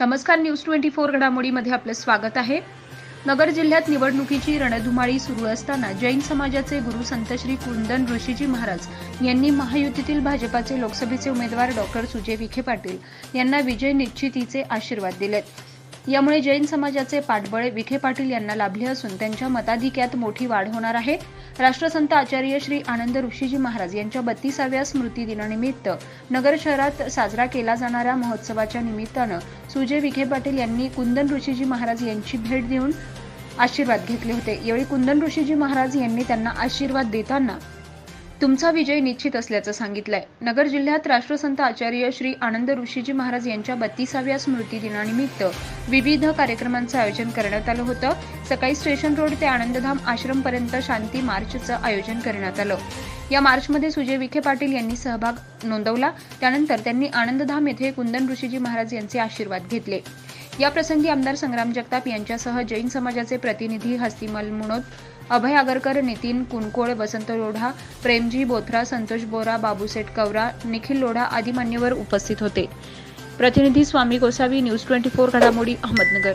नमस्कार, न्यूज 24 घडामोडीमध्ये आपलं स्वागत आहे. नगर जिल्ह्यात निवडणुकीची रणधुमाळी सुरू असताना जैन समाजाचे गुरु संत श्री कुंदन ऋषीजी महाराज यांनी महायुतीतील भाजपाचे लोकसभेचे उमेदवार डॉक्टर सुजय विखे पाटील यांना विजय निश्चितीचे आशीर्वाद दिलेत. यामुळे जैन समाजाचे पाठबळ विखे पाटील यांना लाभले असून त्यांच्या मताधिक्यात मोठी वाढ होणार आहे. राष्ट्रसंत आचार्य श्री आनंद ऋषीजी महाराज यांच्या 32व्या स्मृतिदिनानिमित्त नगर शहरात साजरा केला जाणाऱ्या महोत्सवाच्या निमित्तानं सुजय विखे पाटील यांनी कुंदन ऋषीजी महाराज यांची भेट देऊन आशीर्वाद घेतले होते. यावेळी कुंदन ऋषीजी महाराज यांनी त्यांना आशीर्वाद देताना तुमचा विजय निश्चित असल्याचं सांगितलंय. नगर जिल्ह्यात राष्ट्रसंत आचार्य श्री आनंद ऋषीजी महाराज यांच्या 32व्या स्मृतिदिनानिमित्त विविध कार्यक्रमांचं आयोजन करण्यात आलं होतं. सकाळी स्टेशन रोड ते आनंदधाम आश्रम पर्यंत शांती मार्चचं आयोजन करण्यात आलं. या मार्चमध्ये सुजय विखे पाटील यांनी सहभाग नोंदवला. त्यानंतर त्यांनी आनंदधाम येथे कुंदन ऋषीजी महाराज यांचे आशीर्वाद घेतले. या प्रसंगी आमदार संग्राम जगताप यांच्यासह जैन समाजाचे प्रतिनिधी हस्तिमल मुनोत, अभय आगरकर, नितीन कुणकोळ, वसंत लोढा, प्रेमजी बोथरा, संतोष बोरा, बाबूसेठ कवरा, निखिल लोढा आदी मान्यवर उपस्थित होते. प्रतिनिधी स्वामी गोसावी, न्यूज 24 घडामोडी, अहमदनगर.